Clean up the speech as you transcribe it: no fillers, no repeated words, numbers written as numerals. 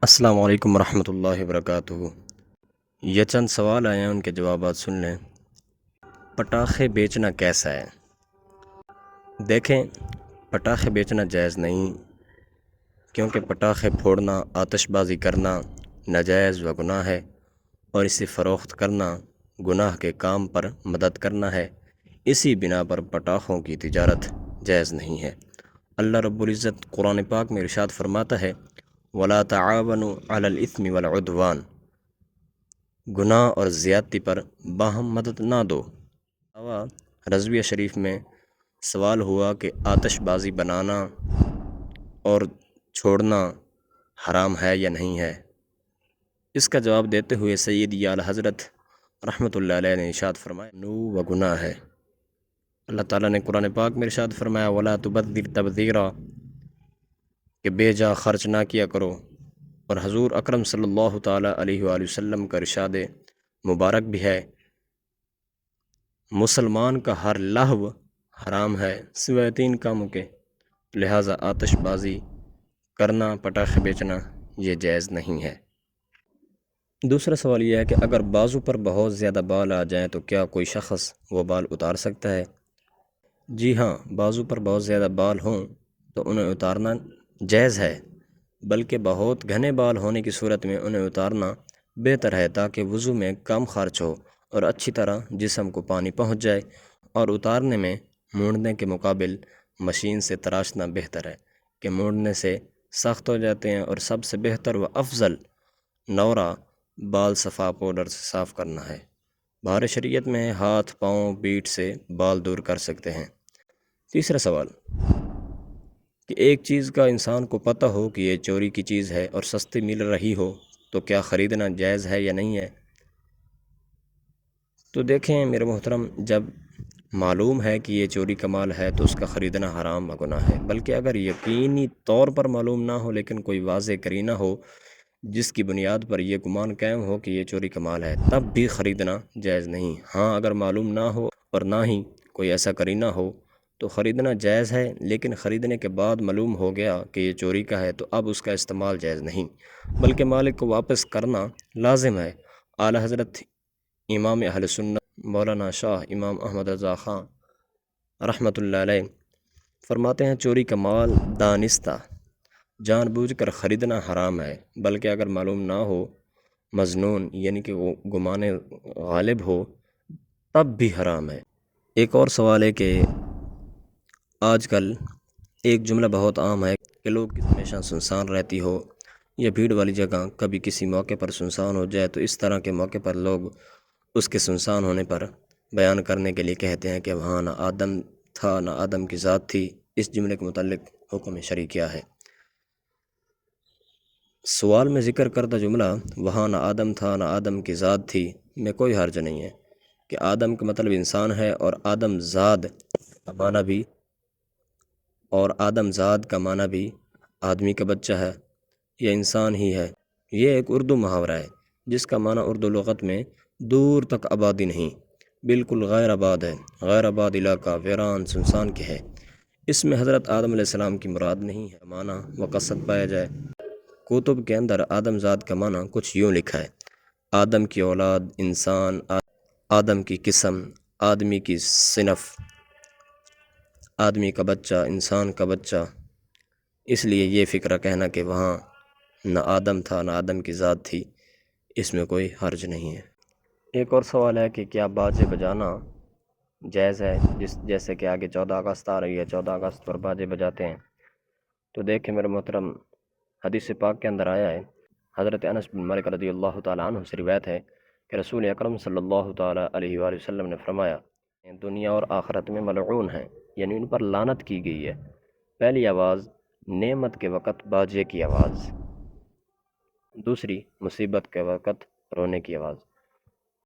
السلام علیکم ورحمۃ اللہ وبرکاتہ۔ یہ چند سوال آئے ہیں، ان کے جوابات سن لیں۔ پٹاخے بیچنا کیسا ہے؟ دیکھیں، پٹاخے بیچنا جائز نہیں، کیونکہ پٹاخے پھوڑنا، آتش بازی کرنا ناجائز و گناہ ہے، اور اسے فروخت کرنا گناہ کے کام پر مدد کرنا ہے۔ اسی بنا پر پٹاخوں کی تجارت جائز نہیں ہے۔ اللہ رب العزت قرآن پاک میں ارشاد فرماتا ہے، وَلَا تَعَاوَنُوا عَلَى الْإِثْمِ وَالْعُدْوَانِ، گناہ اور زیادتی پر باہم مدد نہ دو۔ رضویہ شریف میں سوال ہوا کہ آتش بازی بنانا اور چھوڑنا حرام ہے یا نہیں ہے؟ اس کا جواب دیتے ہوئے سیدی اعلیٰ حضرت رحمۃ اللہ علیہ نے ارشاد فرمایا، نو و گناہ ہے۔ اللہ تعالیٰ نے قرآن پاک میں ارشاد فرمایا، وَلَا تُبَذِّرْ تَبْذِيرًا، کہ بے جا خرچ نہ کیا کرو۔ اور حضور اکرم صلی اللہ تعالیٰ علیہ وآلہ وسلم کا ارشاد مبارک بھی ہے، مسلمان کا ہر لہو حرام ہے سوائے 3 کاموں کے، لہٰذا آتش بازی کرنا، پٹاخے بیچنا یہ جائز نہیں ہے۔ دوسرا سوال یہ ہے کہ اگر بازو پر بہت زیادہ بال آ جائیں تو کیا کوئی شخص وہ بال اتار سکتا ہے؟ جی ہاں، بازو پر بہت زیادہ بال ہوں تو انہیں اتارنا جائز ہے، بلکہ بہت گھنے بال ہونے کی صورت میں انہیں اتارنا بہتر ہے، تاکہ وضو میں کم خرچ ہو اور اچھی طرح جسم کو پانی پہنچ جائے، اور اتارنے میں مونڈنے کے مقابل مشین سے تراشنا بہتر ہے، کہ مونڈنے سے سخت ہو جاتے ہیں، اور سب سے بہتر و افضل نورا بال صفا پاؤڈر سے صاف کرنا ہے۔ بہار شریعت میں ہاتھ، پاؤں، پیٹھ سے بال دور کر سکتے ہیں۔ تیسرا سوال کہ ایک چیز کا انسان کو پتہ ہو کہ یہ چوری کی چیز ہے اور سستی مل رہی ہو تو کیا خریدنا جائز ہے یا نہیں ہے؟ تو دیکھیں میرے محترم، جب معلوم ہے کہ یہ چوری کا مال ہے تو اس کا خریدنا حرام و گناہ ہے، بلکہ اگر یقینی طور پر معلوم نہ ہو لیکن کوئی واضح قرینہ ہو جس کی بنیاد پر یہ گمان قائم ہو کہ یہ چوری کا مال ہے، تب بھی خریدنا جائز نہیں۔ ہاں، اگر معلوم نہ ہو اور نہ ہی کوئی ایسا قرینہ ہو تو خریدنا جائز ہے، لیکن خریدنے کے بعد معلوم ہو گیا کہ یہ چوری کا ہے تو اب اس کا استعمال جائز نہیں، بلکہ مالک کو واپس کرنا لازم ہے۔ اعلیٰ حضرت امام اہل سنت مولانا شاہ امام احمد رضا خان رحمۃ اللہ علیہ فرماتے ہیں، چوری کا مال دانستہ جان بوجھ کر خریدنا حرام ہے، بلکہ اگر معلوم نہ ہو، مظنون یعنی کہ وہ گمان غالب ہو، تب بھی حرام ہے۔ ایک اور سوال ہے کہ آج کل ایک جملہ بہت عام ہے کہ لوگ ہمیشہ سنسان رہتی ہو یا بھیڑ والی جگہ کبھی کسی موقع پر سنسان ہو جائے تو اس طرح کے موقع پر لوگ اس کے سنسان ہونے پر بیان کرنے کے لیے کہتے ہیں کہ وہاں نہ آدم تھا نہ آدم کی ذات تھی۔ اس جملے کے متعلق حکم شرعی کیا ہے؟ سوال میں ذکر کردہ جملہ وہاں نہ آدم تھا نہ آدم کی ذات تھی میں کوئی حرج نہیں ہے، کہ آدم کا مطلب انسان ہے، اور آدم زاد کا معنی بھی آدمی کا بچہ ہے یا انسان ہی ہے۔ یہ ایک اردو محاورہ ہے جس کا معنی اردو لغت میں دور تک آبادی نہیں، بالکل غیر آباد ہے، غیر آباد علاقہ، ویران، سنسان کے ہے۔ اس میں حضرت آدم علیہ السلام کی مراد نہیں ہے معنی و قصد پایا جائے۔ کتب کے اندر آدم ذات کا معنی کچھ یوں لکھا ہے، آدم کی اولاد، انسان، آدم کی قسم، آدمی کی صنف، آدمی کا بچہ، انسان کا بچہ۔ اس لیے یہ فکرہ کہنا کہ وہاں نہ آدم تھا نہ آدم کی ذات تھی، اس میں کوئی حرج نہیں ہے۔ ایک اور سوال ہے کہ کیا باجے بجانا جائز ہے؟ جیسے کہ آگے 14 اگست آ رہی ہے، 14 اگست پر باجے بجاتے ہیں، تو دیکھیں میرے محترم، حدیث پاک کے اندر آیا ہے، حضرت انس بن مالک رضی اللہ تعالیٰ عنہ سے روایت ہے کہ رسول اکرم صلی اللہ تعالیٰ علیہ وآلہ وسلم نے فرمایا، دنیا اور آخرت میں ملعون ہیں، یعنی ان پر لعنت کی گئی ہے۔ پہلی آواز نعمت کے وقت باجے کی آواز، دوسری مصیبت کے وقت رونے کی آواز۔